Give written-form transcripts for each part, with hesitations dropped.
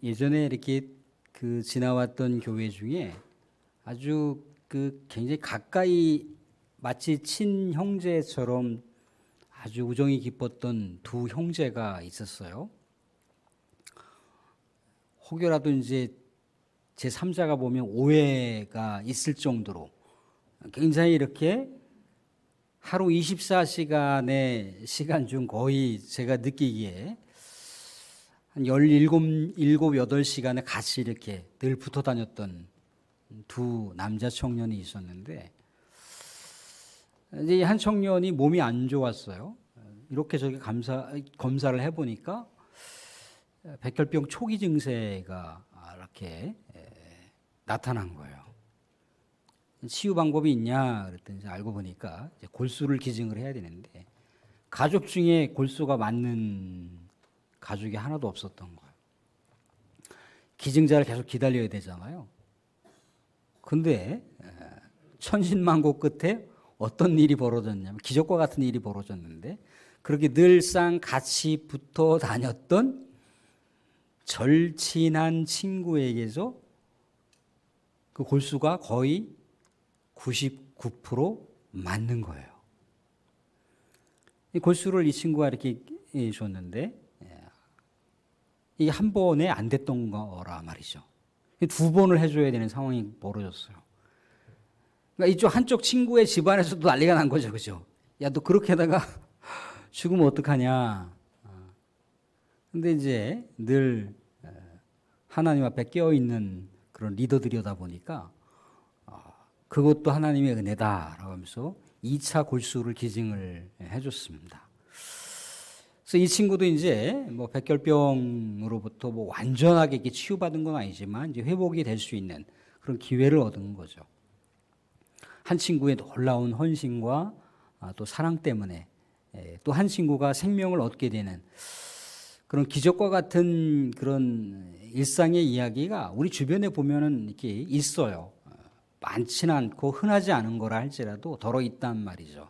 예전에 이렇게 지나왔던 교회 중에 아주 굉장히 가까이 마치 친형제처럼 아주 우정이 깊었던 두 형제가 있었어요. 혹여라도 이제 제 3자가 보면 오해가 있을 정도로 굉장히 이렇게 하루 24시간의 시간 중 거의 제가 느끼기에 한 17, 8시간을 같이 이렇게 늘 붙어 다녔던 두 남자 청년이 있었는데, 이제 한 청년이 몸이 안 좋았어요. 이렇게 저기 검사를 해보니까 백혈병 초기 증세가 이렇게 나타난 거예요. 치유 방법이 있냐 그랬더니 알고 보니까 이제 골수를 기증을 해야 되는데, 가족 중에 골수가 맞는 가족이 하나도 없었던 거예요. 기증자를 계속 기다려야 되잖아요. 근데 천신만고 끝에 어떤 일이 벌어졌냐면 기적과 같은 일이 벌어졌는데, 그렇게 늘상 같이 붙어 다녔던 절친한 친구에게서 그 골수가 거의 99% 맞는 거예요. 이 골수를 이 친구가 이렇게 줬는데 이게 한 번에 안 됐던 거라 말이죠. 두 번을 해줘야 되는 상황이 벌어졌어요. 그러니까 이쪽 한쪽 친구의 집안에서도 난리가 난 거죠, 그죠? 야, 너 그렇게 하다가 죽으면 어떡하냐. 근데 이제 늘 하나님 앞에 깨어있는 그런 리더들이다 보니까 그것도 하나님의 은혜다라고 하면서 2차 골수를 기증을 해줬습니다. 그래서 이 친구도 이제 뭐 백혈병으로부터 뭐 완전하게 이렇게 치유받은 건 아니지만 이제 회복이 될 수 있는 그런 기회를 얻은 거죠. 한 친구의 놀라운 헌신과 또 사랑 때문에 또 한 친구가 생명을 얻게 되는 그런 기적과 같은 그런 일상의 이야기가 우리 주변에 보면은 이렇게 있어요. 많지는 않고 흔하지 않은 거라 할지라도 더러 있단 말이죠.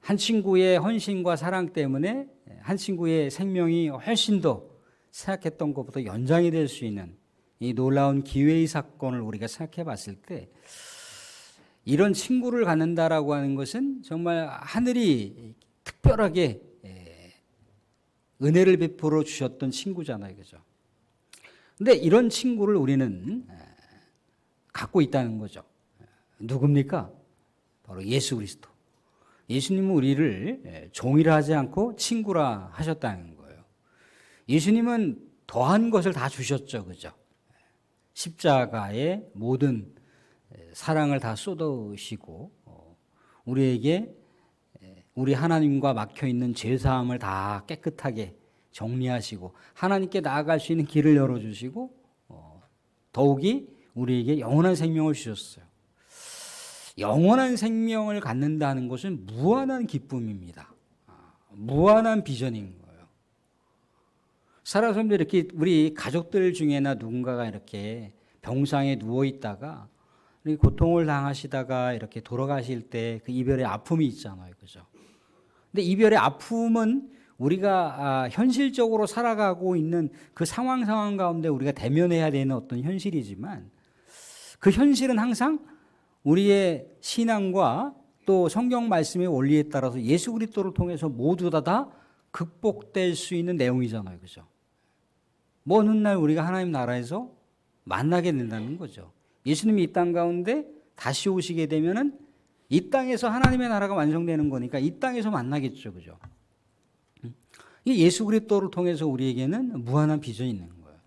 한 친구의 헌신과 사랑 때문에 한 친구의 생명이 훨씬 더 생각했던 것보다 연장이 될 수 있는 이 놀라운 기회의 사건을 우리가 생각해 봤을 때, 이런 친구를 갖는다라고 하는 것은 정말 하늘이 특별하게 은혜를 베풀어 주셨던 친구잖아요, 그죠? 근데 이런 친구를 우리는 갖고 있다는 거죠. 누굽니까? 바로 예수 그리스도. 예수님은 우리를 종이라 하지 않고 친구라 하셨다는 거예요. 예수님은 더한 것을 다 주셨죠, 그죠? 십자가의 모든 사랑을 다 쏟으시고 우리에게 우리 하나님과 막혀 있는 죄사함을 다 깨끗하게 정리하시고 하나님께 나아갈 수 있는 길을 열어주시고 더욱이 우리에게 영원한 생명을 주셨어요. 영원한 생명을 갖는다는 것은 무한한 기쁨입니다. 무한한 비전인 거예요. 살아서 이렇게 우리 가족들 중에나 누군가가 이렇게 병상에 누워 있다가 고통을 당하시다가 이렇게 돌아가실 때 그 이별의 아픔이 있잖아요, 그죠? 근데 이별의 아픔은 우리가 현실적으로 살아가고 있는 그 상황 가운데 우리가 대면해야 되는 어떤 현실이지만, 그 현실은 항상 우리의 신앙과 또 성경 말씀의 원리에 따라서 예수 그리스도를 통해서 모두 다 극복될 수 있는 내용이잖아요, 그죠? 먼 훗날 우리가 하나님 나라에서 만나게 된다는 거죠. 예수님이 이 땅 가운데 다시 오시게 되면은 이 땅에서 하나님의 나라가 완성되는 거니까 이 땅에서 만나겠죠, 그죠? 이 예수 그리스도를 통해서 우리에게는 무한한 비전이 있는 거예요.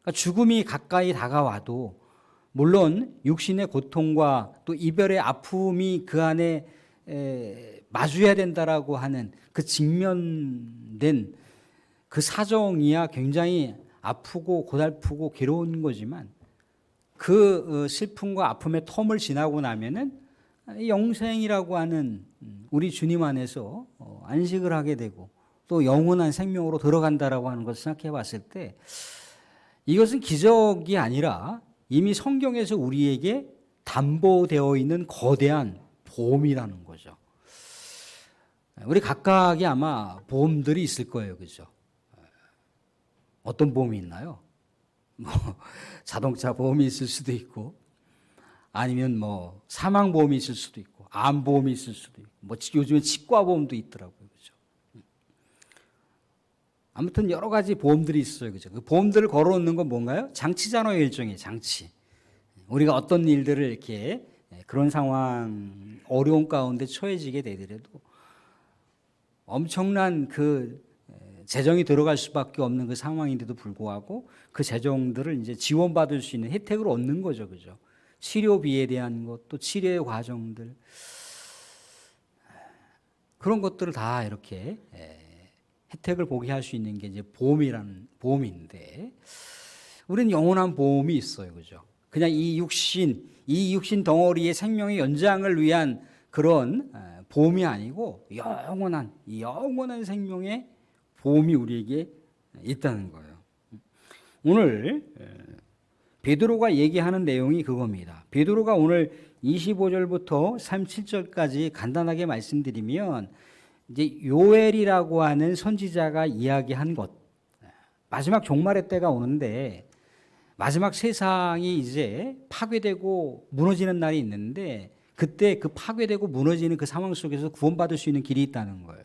그러니까 죽음이 가까이 다가와도 물론 육신의 고통과 또 이별의 아픔이 그 안에 마주해야 된다라고 하는 그 직면된 그 사정이야 굉장히 아프고 고달프고 괴로운 거지만, 그 슬픔과 아픔의 텀을 지나고 나면은 영생이라고 하는 우리 주님 안에서 안식을 하게 되고 또 영원한 생명으로 들어간다라고 하는 것을 생각해 봤을 때, 이것은 기적이 아니라 이미 성경에서 우리에게 담보되어 있는 거대한 보험이라는 거죠. 우리 각각이 아마 보험들이 있을 거예요, 그죠? 어떤 보험이 있나요? 뭐 자동차 보험이 있을 수도 있고, 아니면 뭐 사망보험이 있을 수도 있고, 암보험이 있을 수도 있고, 뭐 요즘에 치과보험도 있더라고요. 그죠? 아무튼 여러 가지 보험들이 있어요. 그죠? 그 보험들을 걸어놓는 건 뭔가요? 장치잖아요. 일종의 장치. 우리가 어떤 일들을 이렇게 그런 상황, 어려운 가운데 처해지게 되더라도 엄청난 그 재정이 들어갈 수밖에 없는 그 상황인데도 불구하고 그 재정들을 이제 지원받을 수 있는 혜택을 얻는 거죠. 그죠? 치료비에 대한 것, 또 치료의 과정들, 그런 것들을 다 이렇게 혜택을 보게 할 수 있는 게 이제 보험이라는 보험인데, 우리는 영원한 보험이 있어요. 그죠? 그냥 이 육신 덩어리의 생명의 연장을 위한 그런 보험이 아니고 영원한 생명의 보험이 우리에게 있다는 거예요. 오늘 베드로가 얘기하는 내용이 그겁니다. 베드로가 오늘 25절부터 37절까지 간단하게 말씀드리면, 이제 요엘이라고 하는 선지자가 이야기한 것, 마지막 종말의 때가 오는데 마지막 세상이 이제 파괴되고 무너지는 날이 있는데, 그때 그 파괴되고 무너지는 그 상황 속에서 구원받을 수 있는 길이 있다는 거예요.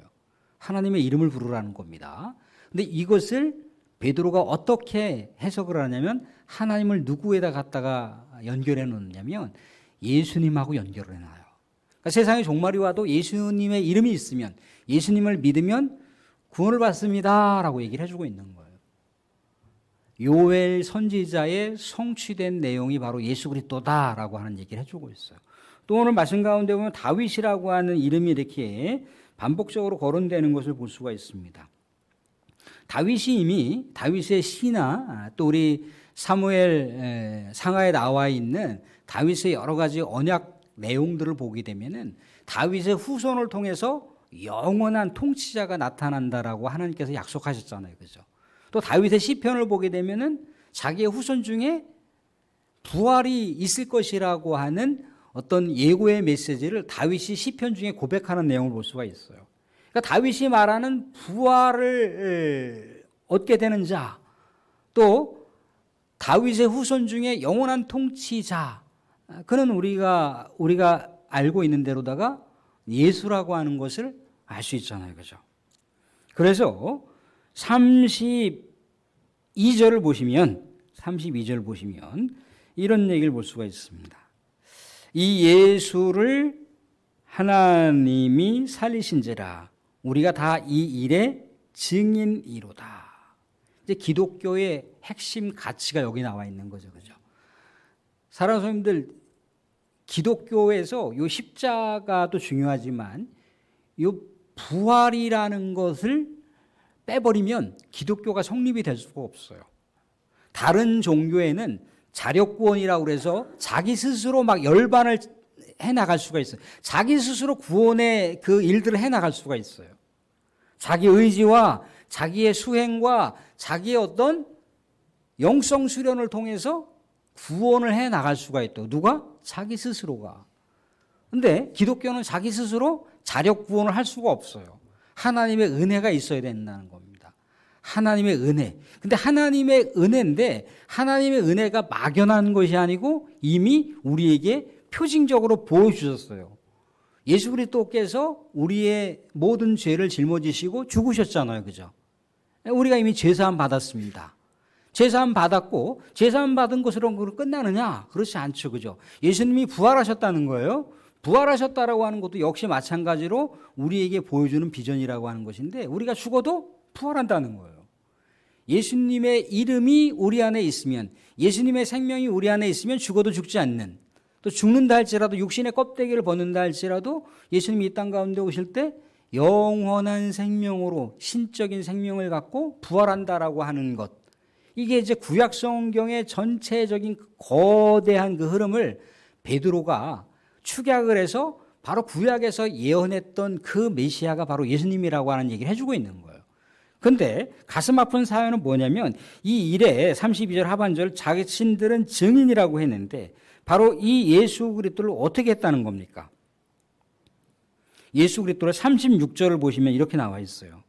하나님의 이름을 부르라는 겁니다. 근데 이것을 베드로가 어떻게 해석을 하냐면, 하나님을 누구에다 갖다가 연결해 놓느냐면 예수님하고 연결을 해놔요. 그러니까 세상에 종말이 와도 예수님의 이름이 있으면, 예수님을 믿으면 구원을 받습니다 라고 얘기를 해주고 있는 거예요. 요엘 선지자의 성취된 내용이 바로 예수 그리스도다라고 하는 얘기를 해주고 있어요. 또 오늘 말씀 가운데 보면 다윗이라고 하는 이름이 이렇게 반복적으로 거론되는 것을 볼 수가 있습니다. 다윗이 이미 다윗의 시나 또 우리 사무엘 상하에 나와 있는 다윗의 여러 가지 언약 내용들을 보게 되면은 다윗의 후손을 통해서 영원한 통치자가 나타난다라고 하나님께서 약속하셨잖아요. 그죠? 또 다윗의 시편을 보게 되면은 자기의 후손 중에 부활이 있을 것이라고 하는 어떤 예고의 메시지를 다윗이 시편 중에 고백하는 내용을 볼 수가 있어요. 그러니까 다윗이 말하는 부활을 얻게 되는 자, 또 다윗의 후손 중에 영원한 통치자, 그는 우리가 알고 있는 대로다가 예수라고 하는 것을 알 수 있잖아요. 그죠? 그래서 32절을 보시면 이런 얘기를 볼 수가 있습니다. 이 예수를 하나님이 살리신지라 우리가 다 이 일의 증인이로다. 이제 기독교의 핵심 가치가 여기 나와 있는 거죠. 그죠? 사랑하는 성도님들, 기독교에서 요 십자가도 중요하지만 요 부활이라는 것을 빼버리면 기독교가 성립이 될 수가 없어요. 다른 종교에는 자력구원이라고 그래서 자기 스스로 막 열반을 해나갈 수가 있어요. 자기 스스로 구원의 그 일들을 해나갈 수가 있어요. 자기 의지와 자기의 수행과 자기의 어떤 영성 수련을 통해서 구원을 해나갈 수가 있다. 누가? 자기 스스로가. 근데 기독교는 자기 스스로 자력 구원을 할 수가 없어요. 하나님의 은혜가 있어야 된다는 겁니다. 하나님의 은혜. 근데 하나님의 은혜인데 하나님의 은혜가 막연한 것이 아니고 이미 우리에게 표징적으로 보여주셨어요. 예수 그리스도께서 우리의 모든 죄를 짊어지시고 죽으셨잖아요. 그죠? 우리가 이미 죄사함 받았습니다. 죄사함 받았고 죄사함 받은 것으로 끝나느냐? 그렇지 않죠. 그죠? 예수님이 부활하셨다는 거예요. 부활하셨다라고 하는 것도 역시 마찬가지로 우리에게 보여주는 비전이라고 하는 것인데, 우리가 죽어도 부활한다는 거예요. 예수님의 이름이 우리 안에 있으면, 예수님의 생명이 우리 안에 있으면 죽어도 죽지 않는, 또 죽는다 할지라도 육신의 껍데기를 벗는다 할지라도 예수님이 이 땅 가운데 오실 때 영원한 생명으로 신적인 생명을 갖고 부활한다라고 하는 것, 이게 이제 구약 성경의 전체적인 거대한 그 흐름을 베드로가 축약을 해서 바로 구약에서 예언했던 그 메시아가 바로 예수님이라고 하는 얘기를 해주고 있는 거예요. 그런데 가슴 아픈 사연은 뭐냐면, 이 일에 32절 하반절 자신들은 증인이라고 했는데 바로 이 예수 그리스도를 어떻게 했다는 겁니까? 예수 그리스도를 36절을 보시면 이렇게 나와 있어요.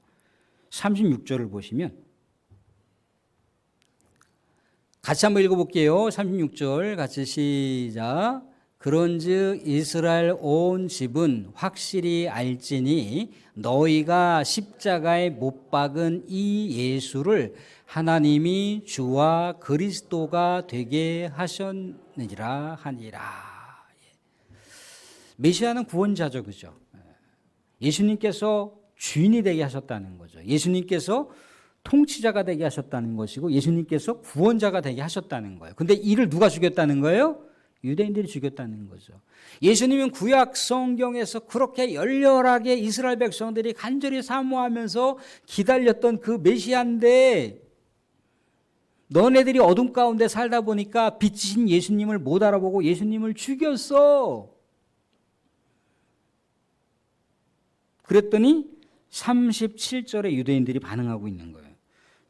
36절을 보시면 같이 한번 읽어볼게요. 36절 같이 시작. 그런즉 이스라엘 온 집은 확실히 알지니 너희가 십자가에 못 박은 이 예수를 하나님이 주와 그리스도가 되게 하셨느니라 하니라. 메시아는 구원자죠, 그죠? 예수님께서 주인이 되게 하셨다는 거죠. 예수님께서 통치자가 되게 하셨다는 것이고 예수님께서 구원자가 되게 하셨다는 거예요. 근데 이를 누가 죽였다는 거예요? 유대인들이 죽였다는 거죠. 예수님은 구약 성경에서 그렇게 열렬하게 이스라엘 백성들이 간절히 사모하면서 기다렸던 그 메시아인데 너네들이 어둠 가운데 살다 보니까 빛이신 예수님을 못 알아보고 예수님을 죽였어. 그랬더니 37절에 유대인들이 반응하고 있는 거예요.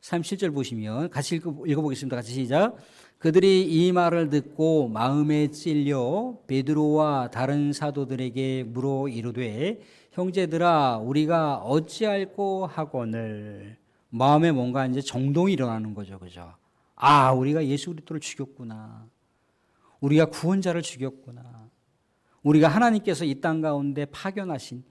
37절 보시면 같이 읽어보겠습니다. 같이 시작. 그들이 이 말을 듣고 마음에 찔려 베드로와 다른 사도들에게 물어 이르되 형제들아 우리가 어찌할꼬 하거늘. 마음에 뭔가 이제 정동이 일어나는 거죠. 그죠? 아, 우리가 예수 그리스도를 죽였구나. 우리가 구원자를 죽였구나. 우리가 하나님께서 이 땅 가운데 파견하신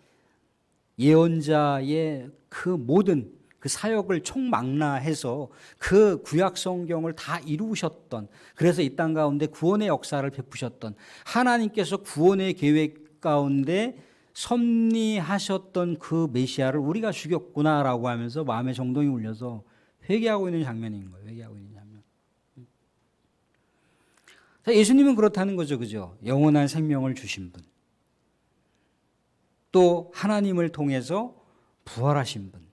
예언자의 그 모든 그 사역을 총망라해서 그 구약 성경을 다 이루셨던, 그래서 이 땅 가운데 구원의 역사를 베푸셨던 하나님께서 구원의 계획 가운데 섭리하셨던 그 메시아를 우리가 죽였구나라고 하면서 마음의 정동이 울려서 회개하고 있는 장면인 거예요. 회개하고 있는 장면. 예수님은 그렇다는 거죠. 그죠? 영원한 생명을 주신 분. 또 하나님을 통해서 부활하신 분.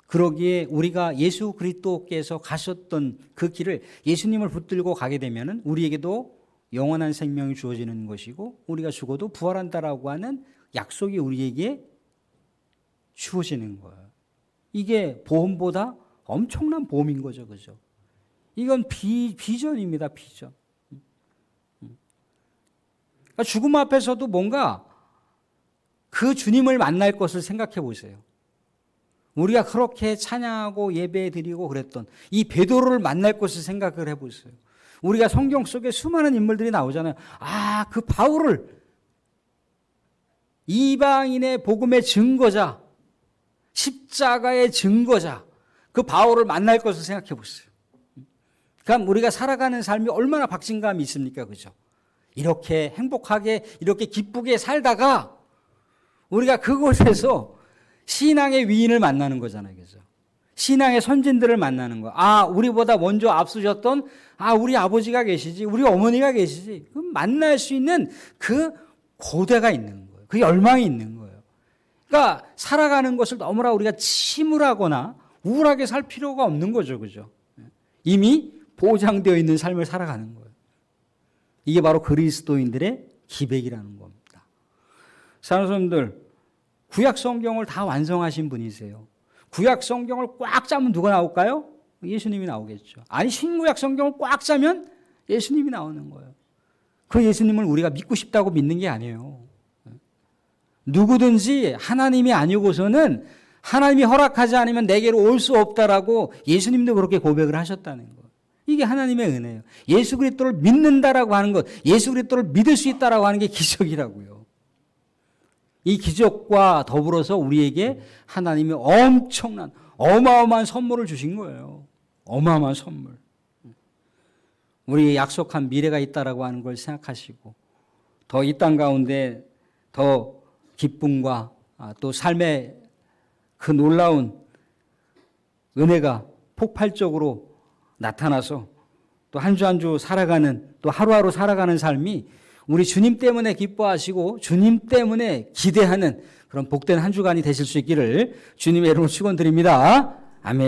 그러기에 우리가 예수 그리스도께서 가셨던 그 길을 예수님을 붙들고 가게 되면은 우리에게도 영원한 생명이 주어지는 것이고 우리가 죽어도 부활한다라고 하는 약속이 우리에게 주어지는 거예요. 이게 보험보다 엄청난 보험인 거죠. 그죠? 이건 비전입니다. 비전. 그러니까 죽음 앞에서도 뭔가 그 주님을 만날 것을 생각해 보세요. 우리가 그렇게 찬양하고 예배 드리고 그랬던 이 베드로를 만날 것을 생각을 해보세요. 우리가 성경 속에 수많은 인물들이 나오잖아요. 아, 그 바울을 이방인의 복음의 증거자, 십자가의 증거자, 그 바울을 만날 것을 생각해 보세요. 그럼 우리가 살아가는 삶이 얼마나 박진감이 있습니까? 그죠? 이렇게 행복하게, 이렇게 기쁘게 살다가 우리가 그곳에서 신앙의 위인을 만나는 거잖아요. 그죠? 신앙의 선진들을 만나는 거. 아, 우리보다 먼저 앞서셨던 우리 아버지가 계시지, 우리 어머니가 계시지. 그 만날 수 있는 그 고대가 있는 거예요. 그 열망이 있는 거예요. 그러니까 살아가는 것을 너무나 우리가 침울하거나 우울하게 살 필요가 없는 거죠. 그죠? 이미 보장되어 있는 삶을 살아가는 거예요. 이게 바로 그리스도인들의 기백이라는 겁니다. 사랑하는 성도들, 구약 성경을 다 완성하신 분이세요. 구약 성경을 꽉 짜면 누가 나올까요? 예수님이 나오겠죠. 아니, 신구약 성경을 꽉 짜면 예수님이 나오는 거예요. 그 예수님을 우리가 믿고 싶다고 믿는 게 아니에요. 누구든지 하나님이 아니고서는 하나님이 허락하지 않으면 내게로 올 수 없다라고 예수님도 그렇게 고백을 하셨다는 거예요. 이게 하나님의 은혜예요. 예수 그리스도를 믿는다라고 하는 것, 예수 그리스도를 믿을 수 있다라고 하는 게 기적이라고요. 이 기적과 더불어서 우리에게 하나님이 엄청난 어마어마한 선물을 주신 거예요. 어마어마한 선물. 우리에게 약속한 미래가 있다라고 하는 걸 생각하시고 더 이 땅 가운데 더 기쁨과 또 삶의 그 놀라운 은혜가 폭발적으로 나타나서 또 한 주 한 주 살아가는, 또 하루하루 살아가는 삶이 우리 주님 때문에 기뻐하시고 주님 때문에 기대하는 그런 복된 한 주간이 되실 수 있기를 주님의 이름으로 축원드립니다. 아멘.